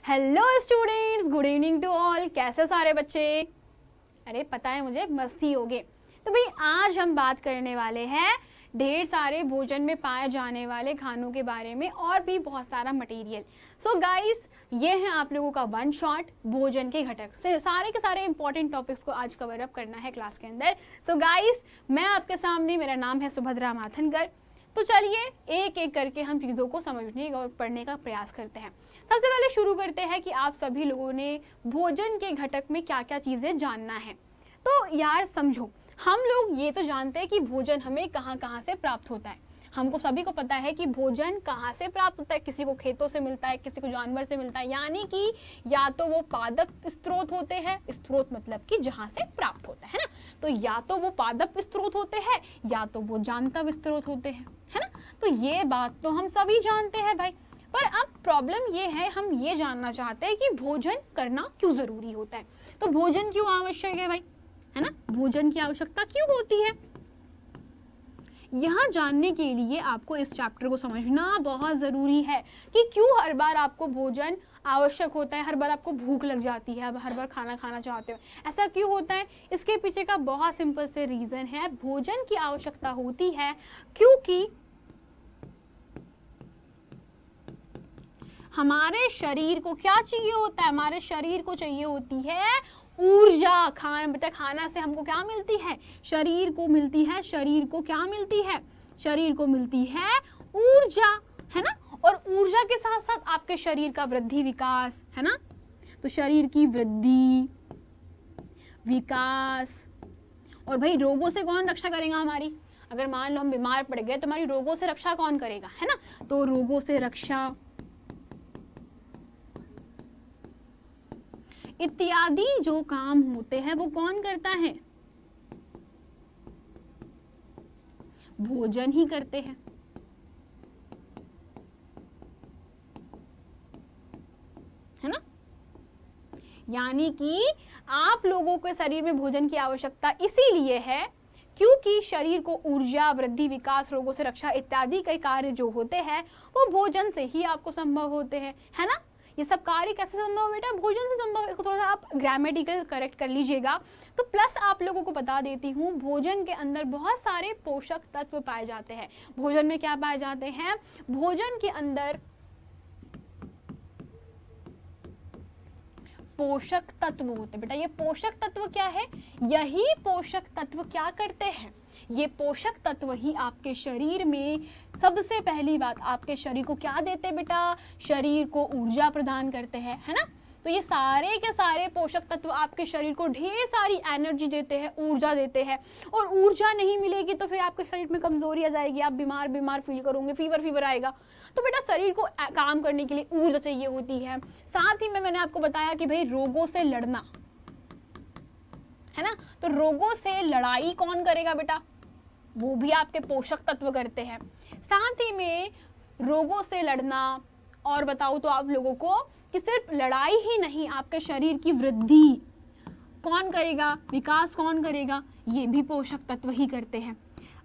Hello students, good evening to all. कैसे सारे बच्चे? अरे पता है मुझे, मस्ती हो गए। तो भाई आज हम बात करने वाले हैं ढेर सारे भोजन में पाए जाने वाले खानों के बारे में और भी बहुत सारा मटेरियल। सो गाइस, ये है आप लोगों का वन शॉट भोजन के घटक से सारे के सारे इंपॉर्टेंट टॉपिक्स को आज कवर अप करना है क्लास के अंदर। सो गाइस, मैं आपके सामने, मेरा नाम है सुभद्रा माथनकर। तो चलिए एक एक करके हम चीज़ों को समझने और पढ़ने का प्रयास करते हैं। सबसे पहले शुरू करते हैं कि आप सभी लोगों ने भोजन के घटक में क्या क्या चीज़ें जानना है। तो यार समझो, हम लोग ये तो जानते हैं कि भोजन हमें कहाँ कहाँ से प्राप्त होता है। हमको सभी को पता है कि भोजन कहाँ से प्राप्त होता है। किसी को खेतों से मिलता है, किसी को जानवर से मिलता है, यानी कि या तो वो पादप स्रोत होते हैं, स्रोत मतलब कि जहाँ से प्राप्त होता है ना, तो या तो वो पादप स्रोत होते हैं या तो वो जानतव स्रोत होते हैं, है ना। तो ये बात तो हम सभी जानते हैं भाई। पर अब प्रॉब्लम ये है, हम ये जानना चाहते हैं कि भोजन करना क्यों ज़रूरी होता है। तो भोजन क्यों आवश्यक है भाई, है ना, भोजन की आवश्यकता क्यों होती है। यहाँ जानने के लिए आपको इस चैप्टर को समझना बहुत ज़रूरी है कि क्यों हर बार आपको भोजन आवश्यक होता है, हर बार आपको भूख लग जाती है, हर बार खाना खाना चाहते हो, ऐसा क्यों होता है। इसके पीछे का बहुत सिंपल से रीज़न है। भोजन की आवश्यकता होती है क्योंकि हमारे शरीर को क्या चाहिए होता है, हमारे शरीर को चाहिए होती है ऊर्जा। खाना बेटा, खाना से हमको क्या मिलती है, शरीर को मिलती है, शरीर को क्या मिलती है, शरीर को मिलती है ऊर्जा, है ना। और ऊर्जा के साथ साथ आपके शरीर का वृद्धि विकास, है ना। तो शरीर की वृद्धि विकास, और भाई रोगों से कौन रक्षा करेगा हमारी। अगर मान लो हम बीमार पड़ गए तो हमारी रोगों से रक्षा कौन करेगा, है ना। तो रोगों से रक्षा इत्यादि जो काम होते हैं वो कौन करता है, भोजन ही करते हैं, है ना। यानी कि आप लोगों के शरीर में भोजन की आवश्यकता इसीलिए है क्योंकि शरीर को ऊर्जा, वृद्धि, विकास, रोगों से रक्षा इत्यादि कई कार्य जो होते हैं वो भोजन से ही आपको संभव होते हैं, है ना। ये सब कार्य कैसे संभव बेटा, भोजन से संभव। इसको थोड़ा सा आप ग्रामेटिकल करेक्ट कर लीजिएगा। तो प्लस आप लोगों को बता देती हूँ, भोजन के अंदर बहुत सारे पोषक तत्व पाए जाते हैं। भोजन में क्या पाए जाते हैं, भोजन के अंदर पोषक तत्व होते हैं बेटा। ये पोषक तत्व क्या है, यही पोषक तत्व क्या करते हैं, ये पोषक तत्व ही आपके शरीर में सबसे पहली बात आपके शरीर को क्या देते हैं बेटा, शरीर को ऊर्जा प्रदान करते हैं, है ना। तो ये सारे के सारे पोषक तत्व आपके शरीर को ढेर सारी एनर्जी देते हैं, ऊर्जा देते हैं। और ऊर्जा नहीं मिलेगी तो फिर आपके शरीर में कमजोरी आ जाएगी, आप बीमार बीमार फील करोगे, फीवर आएगा। तो बेटा शरीर को काम करने के लिए ऊर्जा चाहिए होती है। साथ ही में मैंने आपको बताया कि भाई रोगों से लड़ना, है ना। तो रोगों से लड़ाई कौन करेगा बेटा, वो भी आपके पोषक तत्व करते हैं। साथ ही में रोगों से लड़ना, और बताऊं तो आप लोगों को कि सिर्फ लड़ाई ही नहीं, आपके शरीर की वृद्धि कौन करेगा, विकास कौन करेगा, ये भी पोषक तत्व ही करते हैं।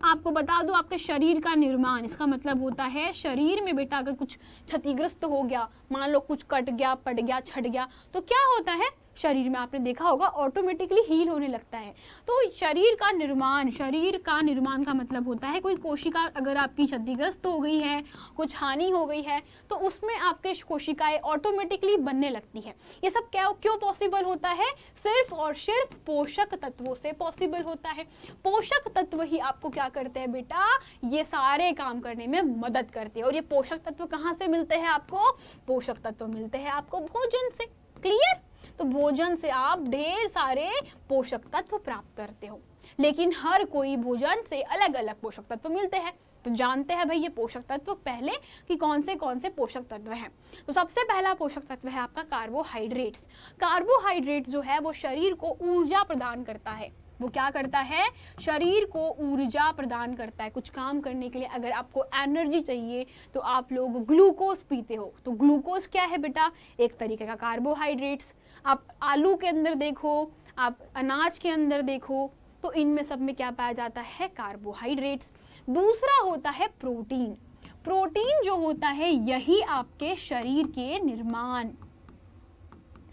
आपको बता दो, आपके शरीर का निर्माण, इसका मतलब होता है शरीर में बेटा अगर कुछ क्षतिग्रस्त हो गया, मान लो कुछ कट गया, पट गया, छट गया, तो क्या होता है, शरीर में आपने देखा होगा ऑटोमेटिकली हील होने लगता है। तो शरीर का निर्माण का मतलब होता है कोई कोशिका अगर आपकी क्षतिग्रस्त हो गई है, कुछ हानि हो गई है, तो उसमें आपके कोशिकाएं ऑटोमेटिकली बनने लगती है। ये सब क्यों पॉसिबल होता है, सिर्फ और सिर्फ पोषक तत्वों से पॉसिबल होता है। पोषक तत्व ही आपको क्या करते हैं बेटा, ये सारे काम करने में मदद करते हैं। और ये पोषक तत्व कहाँ से मिलते हैं आपको, पोषक तत्व मिलते हैं आपको भोजन से। क्लियर। तो भोजन से आप ढेर सारे पोषक तत्व प्राप्त करते हो, लेकिन हर कोई भोजन से अलग अलग पोषक तत्व मिलते हैं। तो जानते हैं भाई ये पोषक तत्व पहले कि कौन से पोषक तत्व हैं। तो सबसे पहला पोषक तत्व है आपका कार्बोहाइड्रेट्स। कार्बोहाइड्रेट्स जो है वो शरीर को ऊर्जा प्रदान करता है। वो क्या करता है, शरीर को ऊर्जा प्रदान करता है। कुछ काम करने के लिए अगर आपको एनर्जी चाहिए तो आप लोग ग्लूकोज पीते हो। तो ग्लूकोज क्या है बेटा, एक तरीके का कार्बोहाइड्रेट्स। आप आलू के अंदर देखो, आप अनाज के अंदर देखो, तो इनमें सब में क्या पाया जाता है, कार्बोहाइड्रेट्स। दूसरा होता है प्रोटीन। प्रोटीन जो होता है यही आपके शरीर के निर्माण,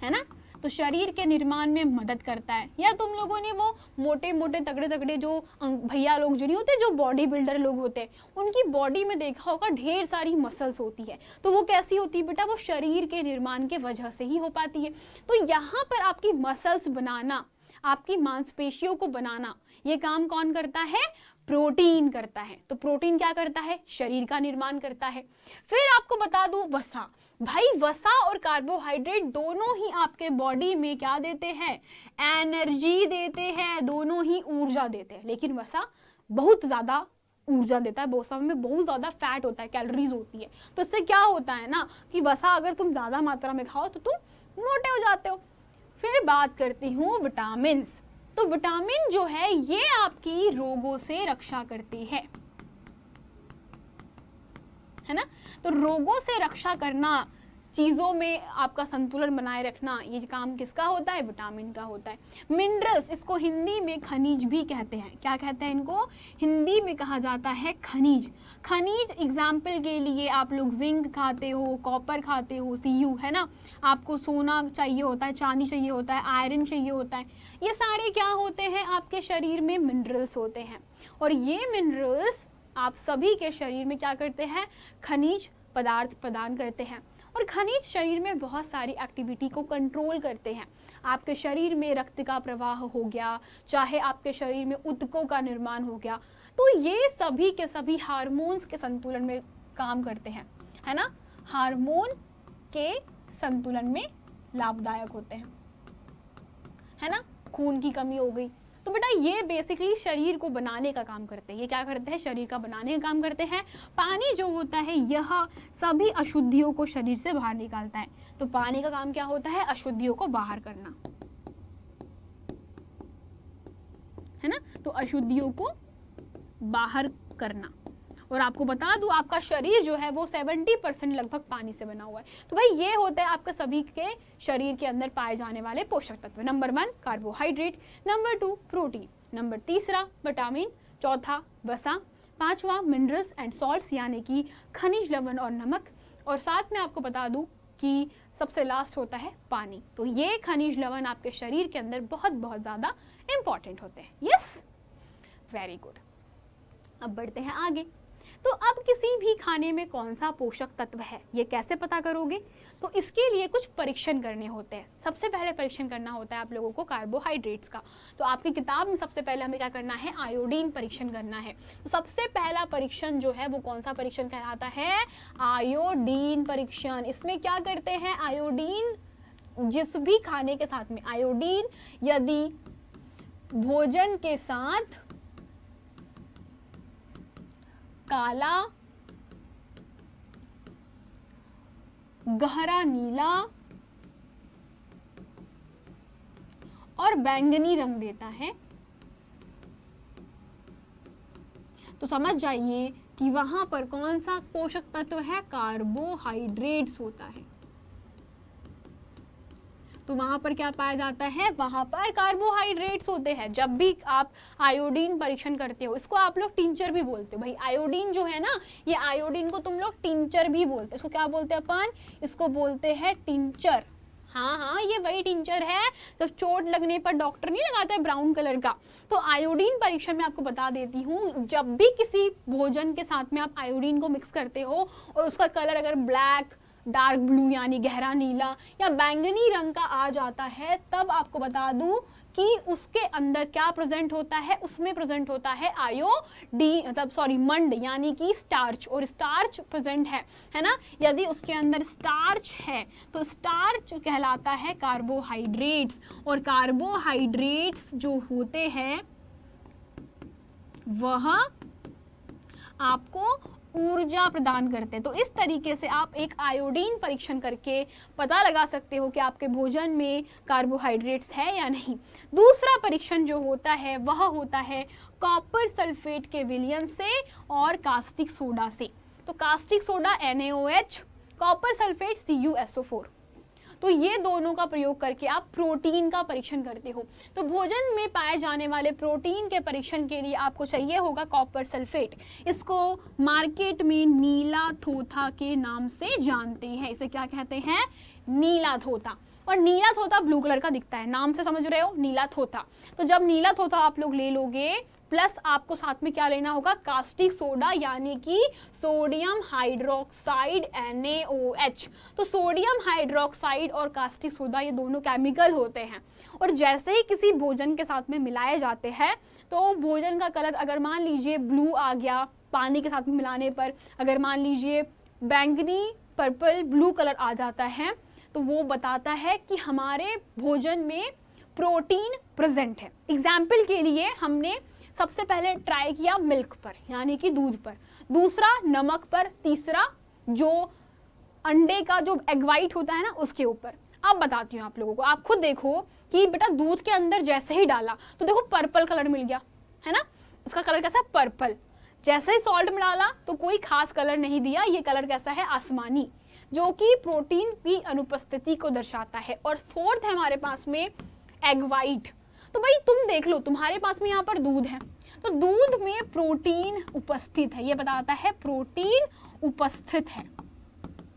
है ना। तो शरीर के निर्माण में मदद करता है। या तुम लोगों ने वो मोटे मोटे तगड़े तगड़े जो भैया लोग जो नहीं होते, जो बॉडी बिल्डर लोग होते हैं, उनकी बॉडी में देखा होगा ढेर सारी मसल्स होती है। तो वो कैसी होती है बेटा, वो शरीर के निर्माण के वजह से ही हो पाती है। तो यहाँ पर आपकी मसल्स बनाना, आपकी मांसपेशियों को बनाना, ये काम कौन करता है, प्रोटीन करता है। तो प्रोटीन क्या करता है, शरीर का निर्माण करता है। फिर आपको बता दूं वसा, भाई वसा और कार्बोहाइड्रेट दोनों ही आपके बॉडी में क्या देते हैं, एनर्जी देते हैं, दोनों ही ऊर्जा देते हैं। लेकिन वसा बहुत ज्यादा ऊर्जा देता है, वसा में बहुत ज्यादा फैट होता है, कैलोरीज होती है। तो इससे क्या होता है ना कि वसा अगर तुम ज्यादा मात्रा में खाओ तो तुम मोटे हो जाते हो। फिर बात करती हूँ विटामिन। तो विटामिन जो है ये आपकी रोगों से रक्षा करती है ना। तो रोगों से रक्षा करना, चीज़ों में आपका संतुलन बनाए रखना, ये काम किसका होता है, विटामिन का होता है। मिनरल्स, इसको हिंदी में खनिज भी कहते हैं। क्या कहते हैं इनको, हिंदी में कहा जाता है खनिज। खनिज एग्जाम्पल के लिए आप लोग जिंक खाते हो, कॉपर खाते हो, Cu है ना, आपको सोना चाहिए होता है, चांदी चाहिए होता है, आयरन चाहिए होता है। ये सारे क्या होते हैं, आपके शरीर में मिनरल्स होते हैं। और ये मिनरल्स आप सभी के शरीर में क्या करते हैं, खनिज पदार्थ प्रदान करते हैं। और खनिज शरीर में बहुत सारी एक्टिविटी को कंट्रोल करते हैं। आपके शरीर में रक्त का प्रवाह हो गया, चाहे आपके शरीर में ऊतकों का निर्माण हो गया, तो ये सभी के सभी हार्मोन्स के संतुलन में काम करते हैं, है ना। हार्मोन के संतुलन में लाभदायक होते हैं, है ना। खून की कमी हो गई तो बेटा ये बेसिकली शरीर को बनाने का काम करते हैं। ये क्या करते हैं, शरीर का बनाने का काम करते हैं। पानी जो होता है यह सभी अशुद्धियों को शरीर से बाहर निकालता है। तो पानी का काम क्या होता है, अशुद्धियों को बाहर करना, है ना। तो अशुद्धियों को बाहर करना। और आपको बता दूं आपका शरीर जो है वो 70% लगभग पानी से बना हुआ है। तो भाई ये होता है आपके सभी के शरीर के अंदर पाए जाने वाले पोषक तत्व। Number 1 carbohydrate, number 2 protein, number 3 vitamin, चौथा वसा, 5वां मिनरल्स एंड सॉल्ट्स यानी कि खनिज, लवण और नमक। और साथ में आपको बता दूं कि सबसे लास्ट होता है पानी। तो ये खनिज लवण आपके शरीर के अंदर बहुत बहुत ज़्यादा इंपॉर्टेंट होते हैं। Yes, very good. अब बढ़ते हैं आगे। तो अब किसी भी खाने में कौन सा पोषक तत्व है ये कैसे पता करोगे, तो इसके लिए कुछ परीक्षण करने होते हैं। सबसे पहले परीक्षण करना होता है आप लोगों को कार्बोहाइड्रेट्स का। तो आपकी किताब में सबसे पहले हमें क्या करना है, आयोडीन परीक्षण करना है। तो सबसे पहला परीक्षण जो है वो कौन सा परीक्षण कहलाता है, आयोडीन परीक्षण। इसमें क्या करते हैं, आयोडीन जिस भी खाने के साथ में आयोडीन यदि भोजन के साथ काला, गहरा नीला और बैंगनी रंग देता है तो समझ जाइए कि वहां पर कौन सा पोषक तत्व है, कार्बोहाइड्रेट्स होता है। तो वहां पर क्या पाया जाता है, वहां पर कार्बोहाइड्रेट्स होते हैं। जब भी आप आयोडीन परीक्षण करते हो, इसको आप लोग टिंचर भी बोलते हो। भाई आयोडीन जो है ना, ये आयोडीन को तुम लोग टिंचर भी बोलते हो। इसको क्या बोलते हैं अपन, इसको बोलते हैं टिंचर। हाँ, ये वही टिंचर है जब चोट लगने पर डॉक्टर नहीं लगाता है ब्राउन कलर का। तो आयोडीन परीक्षण में आपको बता देती हूँ, जब भी किसी भोजन के साथ में आप आयोडीन को मिक्स करते हो और उसका कलर अगर ब्लैक, डार्क ब्लू यानी गहरा नीला या बैंगनी रंग का आ जाता है, तब आपको बता दूं कि उसके अंदर क्या प्रेजेंट होता है, उसमें प्रेजेंट होता है मंड यानी कि स्टार्च। और स्टार्च प्रेजेंट है ना। यदि उसके अंदर स्टार्च है तो स्टार्च कहलाता है कार्बोहाइड्रेट्स। और कार्बोहाइड्रेट्स जो होते हैं वह आपको ऊर्जा प्रदान करते हैं। तो इस तरीके से आप एक आयोडीन परीक्षण करके पता लगा सकते हो कि आपके भोजन में कार्बोहाइड्रेट्स है या नहीं। दूसरा परीक्षण जो होता है वह होता है कॉपर सल्फेट के विलयन से और कास्टिक सोडा से। तो caustic soda NaOH, copper sulphate CuSO4। तो ये दोनों का प्रयोग करके आप प्रोटीन का परीक्षण करते हो। तो भोजन में पाए जाने वाले प्रोटीन के परीक्षण के लिए आपको चाहिए होगा कॉपर सल्फेट। इसको मार्केट में नीला थोथा के नाम से जानते हैं। इसे क्या कहते हैं, नीला थोथा। और नीला तोता ब्लू कलर का दिखता है, नाम से समझ रहे हो, नीला तोता। तो जब नीला तोता आप लोग ले लोगे, प्लस आपको साथ में क्या लेना होगा, कास्टिक सोडा यानी कि सोडियम हाइड्रोक्साइड NaOH। तो सोडियम हाइड्रोक्साइड और कास्टिक सोडा ये दोनों केमिकल होते हैं, और जैसे ही किसी भोजन के साथ में मिलाए जाते हैं तो भोजन का कलर अगर मान लीजिए ब्लू आ गया पानी के साथ में मिलाने पर, अगर मान लीजिए बैंगनी पर्पल ब्लू कलर आ जाता है, तो वो बताता है कि हमारे भोजन में प्रोटीन प्रेजेंट है। एग्जाम्पल के लिए हमने सबसे पहले ट्राई किया मिल्क पर यानी कि दूध पर, दूसरा नमक पर, तीसरा जो अंडे का जो एग वाइट होता है ना उसके ऊपर। अब बताती हूँ आप लोगों को, आप खुद देखो कि बेटा दूध के अंदर जैसे ही डाला तो देखो पर्पल कलर मिल गया है ना, इसका कलर कैसा है, पर्पल। जैसे ही सॉल्ट में डाला तो कोई खास कलर नहीं दिया, ये कलर कैसा है, आसमानी, जो कि प्रोटीन की अनुपस्थिति को दर्शाता है। और फोर्थ है हमारे पास में एग वाइट। तो भाई तुम देख लो, तुम्हारे पास में यहाँ पर दूध है, तो दूध में प्रोटीन उपस्थित है, ये बताता है प्रोटीन उपस्थित है।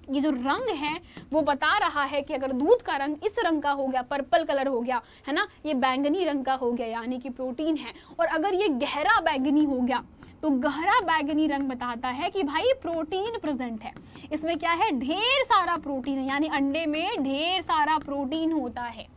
ये जो रंग है वो बता रहा है कि अगर दूध का रंग इस रंग का हो गया, पर्पल कलर हो गया है ना, ये बैंगनी रंग का हो गया यानी कि प्रोटीन है। और अगर ये गहरा बैंगनी हो गया तो गहरा बैंगनी रंग बताता है कि भाई प्रोटीन प्रेजेंट है। इसमें क्या है, ढेर सारा प्रोटीन है, यानी अंडे में ढेर सारा प्रोटीन होता है।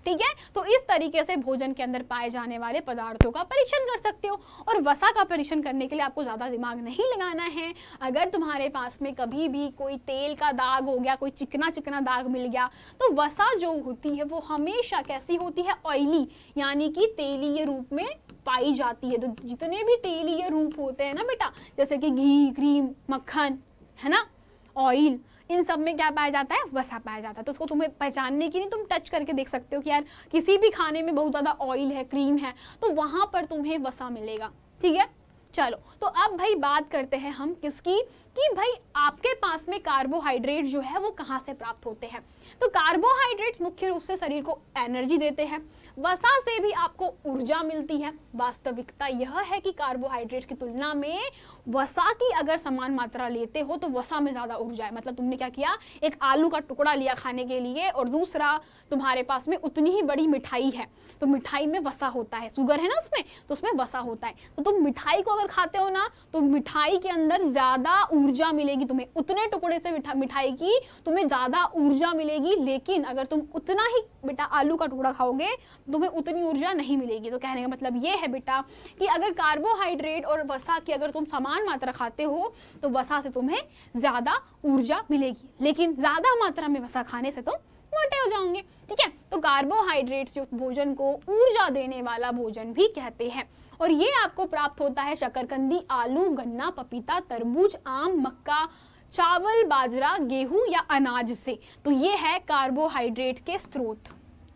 ठीक है, तो इस तरीके से भोजन के अंदर पाए जाने वाले पदार्थों का परीक्षण कर सकते हो। और वसा का परीक्षण करने के लिए आपको ज़्यादा दिमाग नहीं लगाना है। अगर तुम्हारे पास में कभी भी कोई तेल का दाग हो गया, कोई चिकना चिकना दाग मिल गया, तो वसा जो होती है वो हमेशा कैसी होती है, ऑयली यानी कि तेलीय रूप में पाई जाती है। तो जितने भी तेलीय रूप होते हैं ना बेटा, जैसे कि घी, क्रीम, मक्खन है ना, ऑयल, इन सब में क्या पाया जाता है, वसा पाया जाता है। तो उसको तुम्हें पहचानने की नहीं, तुम टच करके देख सकते हो कि यार किसी भी खाने में बहुत ज़्यादा ऑयल है, क्रीम है, तो वहाँ पर तुम्हें वसा मिलेगा। ठीक है, चलो तो अब भाई बात करते हैं हम किसकी, कि भाई आपके पास में कार्बोहाइड्रेट जो है वो कहाँ से प्राप्त होते हैं। तो कार्बोहाइड्रेट मुख्य रूप से शरीर को एनर्जी देते हैं, वसा से भी आपको ऊर्जा मिलती है। वास्तविकता यह है कि कार्बोहाइड्रेट की तुलना में वसा की अगर समान मात्रा लेते हो तो वसा में ज़्यादा ऊर्जा है। मतलब तुमने क्या किया, एक आलू का टुकड़ा लिया खाने के लिए, और दूसरा तुम्हारे पास में उतनी ही बड़ी मिठाई है, तो मिठाई में वसा होता है, शुगर है ना उसमें, तो उसमें वसा होता है। तो तुम मिठाई को अगर खाते हो ना, तो मिठाई के अंदर ज़्यादा ऊर्जा मिलेगी तुम्हें, उतने टुकड़े से मिठाई की तुम्हें ज़्यादा ऊर्जा मिलेगी। लेकिन अगर तुम उतना ही बेटा आलू का टुकड़ा खाओगे तुम्हें उतनी ऊर्जा नहीं मिलेगी। तो कहने का मतलब ये है बेटा कि अगर कार्बोहाइड्रेट और वसा की अगर तुम समान मात्रा खाते हो तो वसा से तुम्हें ज़्यादा ऊर्जा मिलेगी, लेकिन ज़्यादा मात्रा में वसा खाने से तुम मोटे हो जाओगे। ठीक है, तो कार्बोहाइड्रेट्स युक्त भोजन को ऊर्जा देने वाला भोजन भी कहते हैं। और ये आपको प्राप्त होता है शकरकंदी, आलू, गन्ना, पपीता, तरबूज, आम, मक्का, चावल, बाजरा, गेहूं या अनाज से। तो ये है कार्बोहाइड्रेट के स्रोत।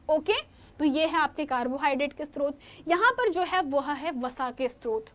ओके, तो ये है आपके कार्बोहाइड्रेट के स्रोत। यहाँ पर जो है वह है वसा के स्रोत।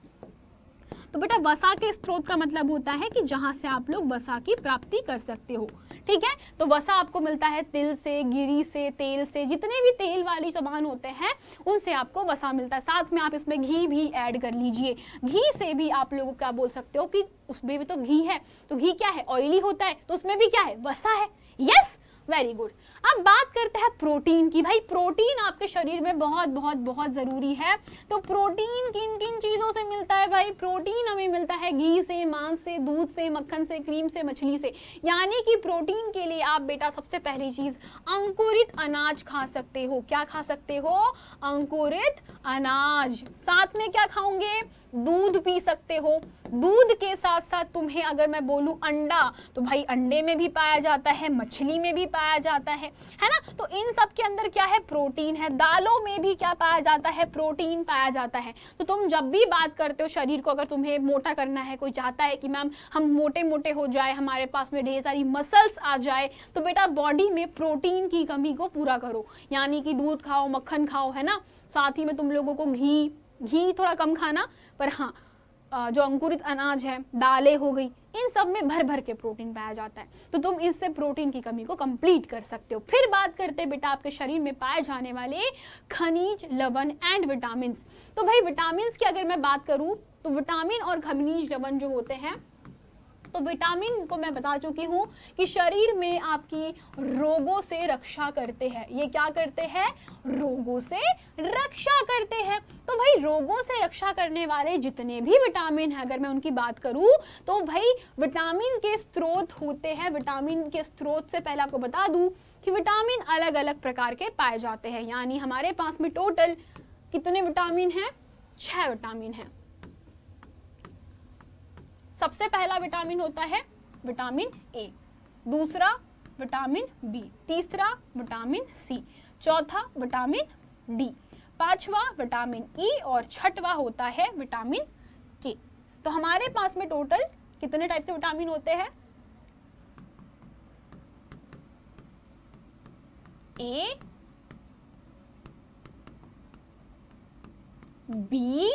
तो बेटा वसा के स्रोत का मतलब होता है कि जहां से आप लोग वसा की प्राप्ति कर सकते हो। ठीक है, तो वसा आपको मिलता है तिल से, गिरी से, तेल से, जितने भी तेल वाली सामान होते हैं उनसे आपको वसा मिलता है। साथ में आप इसमें घी भी ऐड कर लीजिए। घी से भी आप लोग क्या बोल सकते हो कि उसमें भी तो घी है, तो घी क्या है, ऑयली होता है, तो उसमें भी क्या है, वसा है। Yes, very good. अब बात करते हैं प्रोटीन की। भाई प्रोटीन आपके शरीर में बहुत बहुत बहुत ज़रूरी है। तो प्रोटीन किन किन चीज़ों से मिलता है भाई, प्रोटीन हमें मिलता है घी से, मांस से, दूध से, मक्खन से, क्रीम से, मछली से। यानी कि प्रोटीन के लिए आप बेटा सबसे पहली चीज़ अंकुरित अनाज खा सकते हो। क्या खा सकते हो, अंकुरित अनाज। साथ में क्या खाओगे, दूध पी सकते हो। दूध के साथ साथ तुम्हें अगर मैं बोलूं अंडा, तो भाई अंडे में भी पाया जाता है, मछली में भी पाया जाता है ना। तो इन सब के अंदर क्या है, प्रोटीन है। दालों में भी क्या पाया जाता है, प्रोटीन पाया जाता है। तो तुम जब भी बात करते हो शरीर को, अगर तुम्हें मोटा करना है, कोई चाहता है कि मैम हम मोटे मोटे हो जाए, हमारे पास में ढेर सारी मसल्स आ जाए, तो बेटा बॉडी में प्रोटीन की कमी को पूरा करो। यानी कि दूध खाओ, मक्खन खाओ, है ना। साथ ही में तुम लोगों को घी थोड़ा कम खाना, पर हाँ जो अंकुरित अनाज है, दालें हो गई, इन सब में भर भर के प्रोटीन पाया जाता है। तो तुम इससे प्रोटीन की कमी को कंप्लीट कर सकते हो। फिर बात करते हैं बेटा आपके शरीर में पाए जाने वाले खनिज, लवण एंड विटामिन। तो भाई विटामिन की अगर मैं बात करूं तो विटामिन और खनिज लवण जो होते हैं, तो विटामिन को मैं बता चुकी हूँ कि शरीर में आपकी रोगों से रक्षा करते हैं। ये क्या करते हैं? रोगों से रक्षा करते हैं। तो भाई रोगों से रक्षा करने वाले जितने भी विटामिन हैं, अगर मैं उनकी बात करूँ तो भाई विटामिन के स्रोत होते हैं। विटामिन के स्रोत से पहले आपको बता दूँ कि विटामिन अलग अलग प्रकार के पाए जाते हैं। यानी हमारे पास में टोटल कितने विटामिन हैं? 6 विटामिन हैं। सबसे पहला विटामिन होता है विटामिन ए, दूसरा विटामिन बी, तीसरा विटामिन सी, चौथा विटामिन डी, पांचवा विटामिन ई और छठवा होता है विटामिन के। तो हमारे पास में टोटल कितने टाइप के विटामिन होते हैं? ए, बी,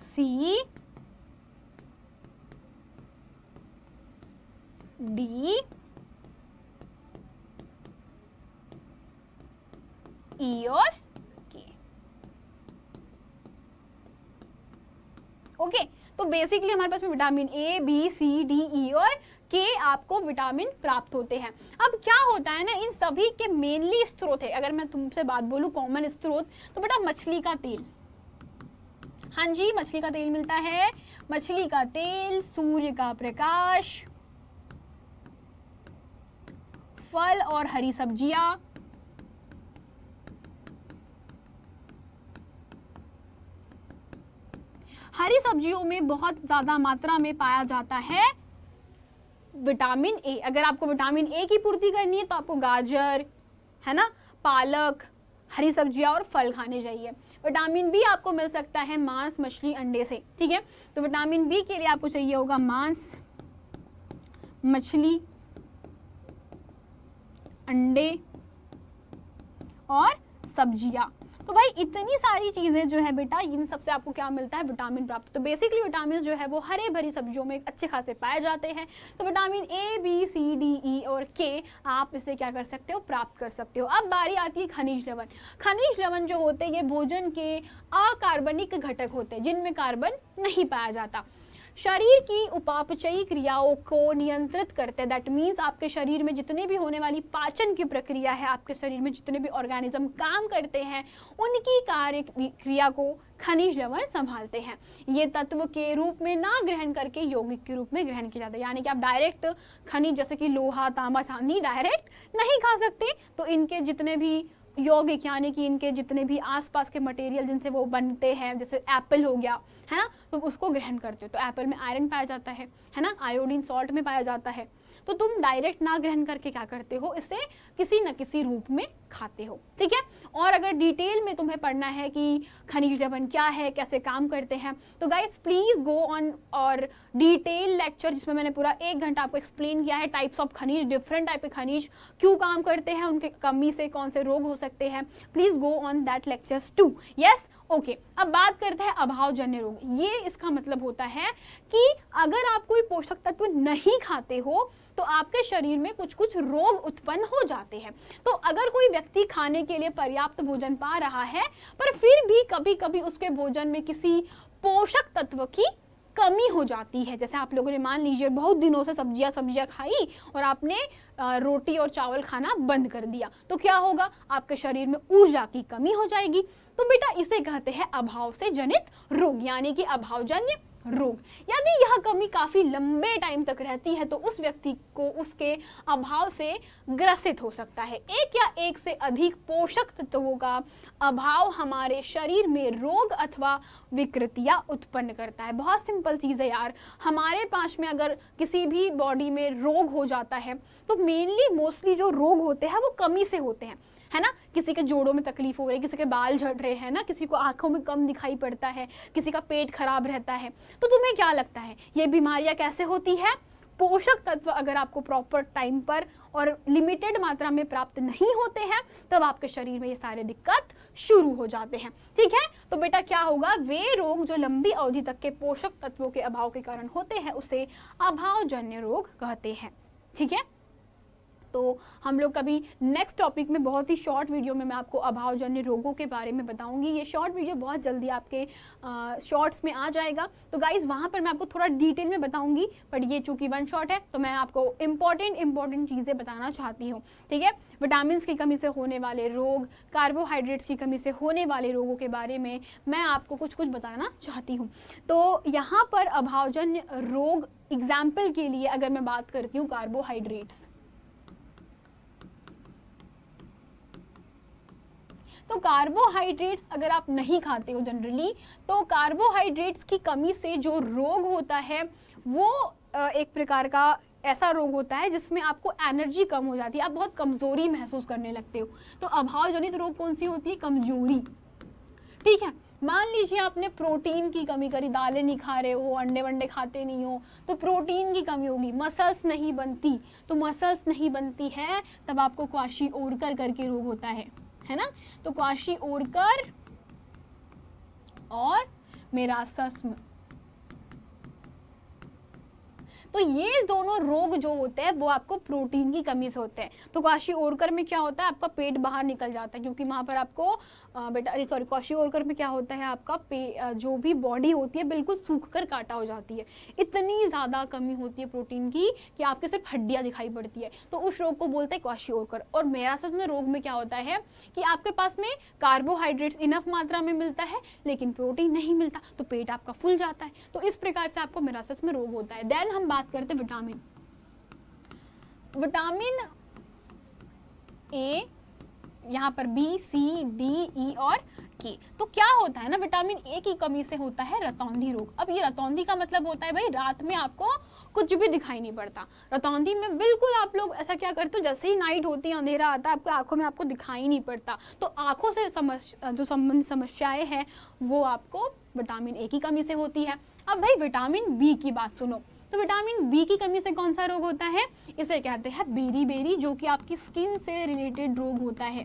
सी, डी, ई और के। ओके, तो बेसिकली हमारे पास में vitamin A, B, C, D, E और के आपको विटामिन प्राप्त होते हैं। अब क्या होता है ना, इन सभी के मेनली स्रोत है, अगर मैं तुमसे बात बोलूं कॉमन स्रोत, तो बेटा मछली का तेल। हाँ जी, मछली का तेल मिलता है। मछली का तेल, सूर्य का प्रकाश, फल और हरी सब्जियां, हरी सब्जियों में बहुत ज्यादा मात्रा में पाया जाता है विटामिन ए। अगर आपको विटामिन ए की पूर्ति करनी है तो आपको गाजर, है ना, पालक, हरी सब्जियां और फल खाने चाहिए। विटामिन बी आपको मिल सकता है मांस, मछली, अंडे से। ठीक है, तो विटामिन बी के लिए आपको चाहिए होगा मांस, मछली, अंडे और सब्जियां। तो भाई इतनी सारी चीजें जो है बेटा, इन सबसे आपको क्या मिलता है? विटामिन प्राप्त। तो बेसिकली विटामिन जो है वो हरे भरी सब्जियों में अच्छे खासे पाए जाते हैं। तो vitamin A, B, C, D, E और के आप इसे क्या कर सकते हो? प्राप्त कर सकते हो। अब बारी आती है खनिज लवण। खनिज लवण जो होते हैं ये भोजन के अकार्बनिक घटक होते हैं जिनमें कार्बन नहीं पाया जाता। शरीर की उपापचयी क्रियाओं को नियंत्रित करते हैं। दैट मीन्स आपके शरीर में जितने भी होने वाली पाचन की प्रक्रिया है, आपके शरीर में जितने भी ऑर्गेनिज्म काम करते हैं, उनकी कार्य क्रिया को खनिज लवण संभालते हैं। ये तत्व के रूप में ना ग्रहण करके यौगिक के रूप में ग्रहण किया जाता है। यानी कि आप डायरेक्ट खनिज जैसे कि लोहा, तांबा, चांदी डायरेक्ट नहीं खा सकते। तो इनके जितने भी यौगिक, यानी कि इनके जितने भी आसपास के मटेरियल जिनसे वो बनते हैं, जैसे एप्पल हो गया, है ना, तो उसको ग्रहण करते हो। तो एप्पल में आयरन पाया जाता है ना, आयोडीन सॉल्ट में पाया जाता है। तो तुम डायरेक्ट ना ग्रहण करके क्या करते हो? इसे किसी न किसी रूप में खाते हो। ठीक है, और अगर डिटेल में तुम्हें पढ़ना है कि खनिज लवण क्या है, कैसे काम करते हैं, तो गाइस प्लीज गो ऑन और डिटेल लेक्चर जिसमें मैंने पूरा 1 घंटा आपको एक्सप्लेन किया है टाइप्स ऑफ खनिज, डिफरेंट टाइप के खनिज क्यों काम करते हैं, उनके कमी से कौन से रोग हो सकते हैं। Please go on that lectures too. Yes, okay. अब बात करते हैं अभावजन्य रोग। ये इसका मतलब होता है कि अगर आप कोई पोषक तत्व नहीं खाते हो तो आपके शरीर में कुछ कुछ रोग उत्पन्न हो जाते हैं। तो अगर कोई व्यक्ति खाने के लिए पर्याप्त भोजन पा रहा है पर फिर भी कभी कभी उसके भोजन में किसी पोषक तत्व की कमी हो जाती है, जैसे आप लोगों ने मान लीजिए बहुत दिनों से सब्जियां खाई और आपने रोटी और चावल खाना बंद कर दिया, तो क्या होगा? आपके शरीर में ऊर्जा की कमी हो जाएगी। तो बेटा इसे कहते हैं अभाव से जनित रोग, यानी कि अभावजन्य रोग। यदि यह कमी काफी लंबे टाइम तक रहती है तो उस व्यक्ति को उसके अभाव से ग्रसित हो सकता है। एक या एक से अधिक पोषक तत्वों का अभाव हमारे शरीर में रोग अथवा विकृतियां उत्पन्न करता है। बहुत सिंपल चीज है यार, हमारे पास में अगर किसी भी बॉडी में रोग हो जाता है तो मेनली मोस्टली जो रोग होते हैं वो कमी से होते हैं, है ना। किसी के जोड़ों में तकलीफ हो रही है, किसी के बाल झड़ रहे हैं ना, किसी को आंखों में कम दिखाई पड़ता है, किसी का पेट खराब रहता है। तो तुम्हें क्या लगता है ये बीमारियां कैसे होती है? पोषक तत्व अगर आपको प्रॉपर टाइम पर और लिमिटेड मात्रा में प्राप्त नहीं होते हैं तब आपके शरीर में ये सारे दिक्कत शुरू हो जाते हैं। ठीक है, तो बेटा क्या होगा? वे रोग जो लंबी अवधि तक के पोषक तत्वों के अभाव के कारण होते हैं उसे अभावजन्य रोग कहते हैं। ठीक है, तो हम लोग कभी नेक्स्ट टॉपिक में बहुत ही शॉर्ट वीडियो में मैं आपको अभावजन्य रोगों के बारे में बताऊंगी। ये शॉर्ट वीडियो बहुत जल्दी आपके शॉर्ट्स में आ जाएगा, तो गाइज वहाँ पर मैं आपको थोड़ा डिटेल में बताऊंगी, बट ये चूंकि वन शॉट है तो मैं आपको इंपॉर्टेंट चीज़ें बताना चाहती हूँ, ठीक है। विटामिन की कमी से होने वाले रोग, कार्बोहाइड्रेट्स की कमी से होने वाले रोगों के बारे में मैं आपको कुछ बताना चाहती हूँ। तो यहाँ पर अभावजन्य रोग एग्जाम्पल के लिए अगर मैं बात करती हूँ कार्बोहाइड्रेट्स, तो कार्बोहाइड्रेट्स अगर आप नहीं खाते हो जनरली, तो कार्बोहाइड्रेट्स की कमी से जो रोग होता है वो एक प्रकार का ऐसा रोग होता है जिसमें आपको एनर्जी कम हो जाती है, आप बहुत कमजोरी महसूस करने लगते हो। तो अभावजनित रोग कौन सी होती है? कमजोरी, ठीक है। मान लीजिए आपने प्रोटीन की कमी करी, दालें नहीं खा रहे हो, अंडे वंडे खाते नहीं हो, तो प्रोटीन की कमी होगी, मसल्स नहीं बनती, तो मसल्स नहीं बनती है तब आपको क्वाशीओरकर करके रोग होता है ना। तो क्वाशीओरकर और मेरासस्म, तो ये दोनों रोग जो होते हैं वो आपको प्रोटीन की कमी से होते हैं। तो क्वाशीओरकर में क्या होता है? आपका पेट बाहर निकल जाता है, क्योंकि वहाँ पर आपको क्वाशीओरकर में क्या होता है, आपका जो भी बॉडी होती है बिल्कुल सूख कर काटा हो जाती है। इतनी ज़्यादा कमी होती है प्रोटीन की कि आपके सिर्फ हड्डियाँ दिखाई पड़ती है, तो उस रोग को बोलते हैं क्वाशीओरकर। और मेरासस्म रोग में क्या होता है कि आपके पास में कार्बोहाइड्रेट्स इनफ मात्रा में मिलता है लेकिन प्रोटीन नहीं मिलता, तो पेट आपका फूल जाता है। तो इस प्रकार से आपको मेरासस्म रोग होता है। देन हम बात करते हैं विटामिन ए, यहाँ पर बी, सी, डी, ई और के। तो क्या होता है ना, विटामिन ए की कमी से होता है रतौंधी रोग। अब ये रतौंधी का मतलब होता है भाई रात में आपको कुछ भी दिखाई नहीं पड़ता। रतौंधी में बिल्कुल आप लोग ऐसा क्या करते हो, जैसे ही नाइट होती है, अंधेरा आता है, आपको आंखों में आपको दिखाई नहीं पड़ता, तो आंखों से जो संबंधित समस्याएं हैं वो आपको विटामिन ए की कमी से होती है। अब भाई विटामिन बी की बात सुनो, तो विटामिन बी की कमी से कौन सा रोग होता है? इसे कहते हैं बेरी, जो कि आपकी स्किन से रिलेटेड रोग होता है,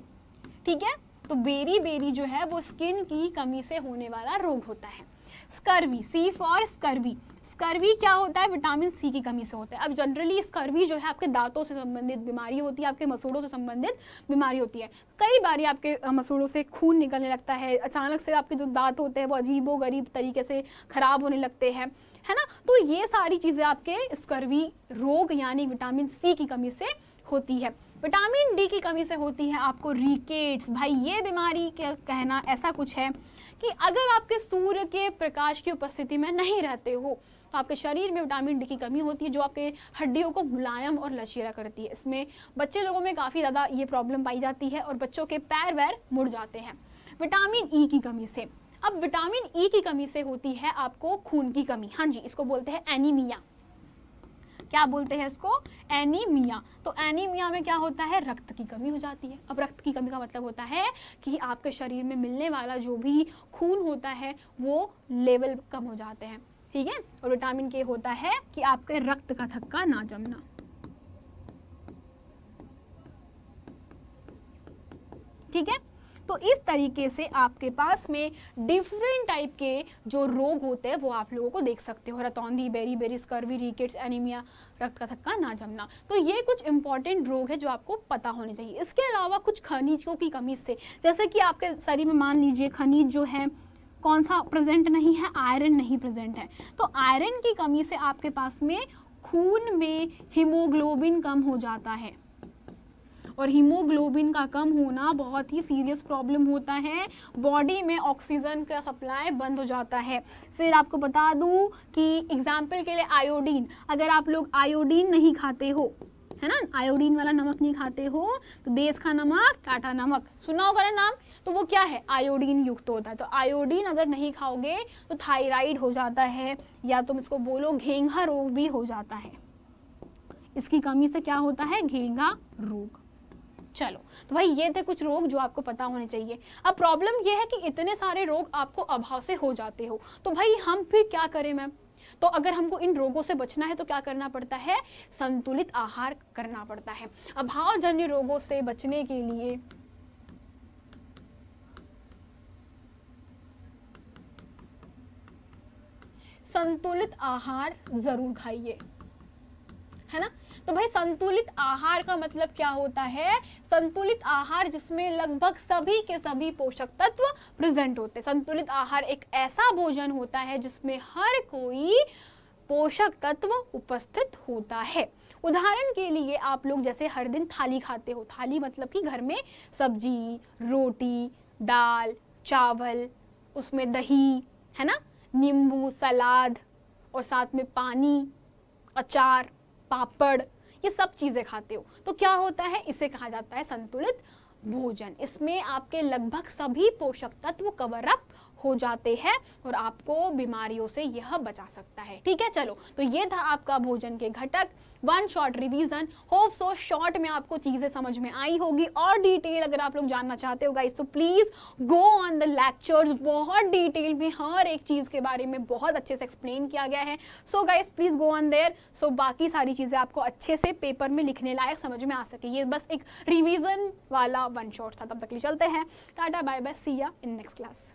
ठीक है। तो बेरी जो है वो स्किन की कमी से होने वाला रोग होता है। Scurvy, C for scurvy, scurvy क्या होता है? विटामिन सी की कमी से होता है। अब जनरली स्कर्वी जो है आपके दांतों से संबंधित बीमारी होती है, आपके मसूड़ों से संबंधित बीमारी होती है। कई बार आपके मसूड़ों से खून निकलने लगता है, अचानक से आपके जो दांत होते हैं वो अजीबोगरीब तरीके से खराब होने लगते हैं, है ना। तो ये सारी चीज़ें आपके स्कर्वी रोग यानी विटामिन सी की कमी से होती है। विटामिन डी की कमी से होती है आपको रिकेट्स। भाई ये बीमारी का कहना ऐसा कुछ है कि अगर आपके सूर्य के प्रकाश की उपस्थिति में नहीं रहते हो तो आपके शरीर में विटामिन डी की कमी होती है, जो आपके हड्डियों को मुलायम और लचीला करती है। इसमें बच्चे लोगों में काफ़ी ज़्यादा ये प्रॉब्लम पाई जाती है और बच्चों के पैर वैर मुड़ जाते हैं विटामिन ई की कमी से। अब विटामिन ई की कमी से होती है आपको खून की कमी, हाँ जी, इसको बोलते हैं एनीमिया। क्या बोलते हैं इसको? एनीमिया। तो एनीमिया में क्या होता है? रक्त की कमी हो जाती है। अब रक्त की कमी का मतलब होता है कि आपके शरीर में मिलने वाला जो भी खून होता है वो लेवल कम हो जाते हैं, ठीक है। और विटामिन के होता है कि आपके रक्त का थक्का ना जमना, ठीक है। तो इस तरीके से आपके पास में डिफरेंट टाइप के जो रोग होते हैं वो आप लोगों को देख सकते हो। रतौंधी, बेरी, स्कर्वी, रिकेट्स, एनीमिया, रक्त का थक्का ना जमना। तो ये कुछ इंपॉर्टेंट रोग है जो आपको पता होने चाहिए। इसके अलावा कुछ खनिजों की कमी से, जैसे कि आपके शरीर में मान लीजिए खनिज जो है कौन सा प्रेजेंट नहीं है? आयरन नहीं प्रेजेंट है। तो आयरन की कमी से आपके पास में खून में हीमोग्लोबिन कम हो जाता है, और हीमोग्लोबिन का कम होना बहुत ही सीरियस प्रॉब्लम होता है। बॉडी में ऑक्सीजन का सप्लाई बंद हो जाता है। फिर आपको बता दूं कि एग्जाम्पल के लिए आयोडीन, अगर आप लोग आयोडीन नहीं खाते हो, है ना, आयोडीन वाला नमक नहीं खाते हो, तो देश का नमक, टाटा नमक सुना होगा ना नाम, तो वो क्या है? आयोडीन युक्त होता है। तो आयोडीन अगर नहीं खाओगे तो थायराइड हो जाता है, या तुम इसको बोलो घेंघा रोग भी हो जाता है। इसकी कमी से क्या होता है? घेंघा रोग। चलो, तो भाई ये थे कुछ रोग जो आपको पता होने चाहिए। अब प्रॉब्लम ये है कि इतने सारे रोग आपको अभाव से हो जाते हो, तो भाई हम फिर क्या करें मैम? तो अगर हमको इन रोगों से बचना है तो क्या करना पड़ता है? संतुलित आहार करना पड़ता है। अभावजन्य रोगों से बचने के लिए संतुलित आहार जरूर खाइए, है ना। तो भाई संतुलित आहार का मतलब क्या होता है? संतुलित आहार जिसमें लगभग सभी के सभी पोषक तत्व प्रेजेंट होते हैं। संतुलित आहार एक ऐसा भोजन होता है जिसमें हर कोई पोषक तत्व उपस्थित होता है। उदाहरण के लिए आप लोग जैसे हर दिन थाली खाते हो, थाली मतलब कि घर में सब्जी, रोटी, दाल, चावल, उसमें दही, है ना, नींबू, सलाद और साथ में पानी, अचार, पापड़, ये सब चीज़ें खाते हो, तो क्या होता है? इसे कहा जाता है संतुलित भोजन। इसमें आपके लगभग सभी पोषक तत्व कवर अप हो जाते हैं और आपको बीमारियों से यह बचा सकता है। ठीक है, चलो, तो ये था आपका भोजन के घटक, one short revision. Hope so short में आपको चीज़ें समझ में आई होगी। और डिटेल अगर आप लोग जानना चाहते हो गाइस तो please go on the lectures. बहुत डिटेल में हर एक चीज़ के बारे में बहुत अच्छे से एक्सप्लेन किया गया है। So guys please go on there, so बाकी सारी चीज़ें आपको अच्छे से पेपर में लिखने लायक समझ में आ सके। ये बस एक रिवीजन वाला वन शॉट था। तब तक के लिए चलते हैं, टाटा बाय बाय, सी या इन नेक्स्ट क्लास।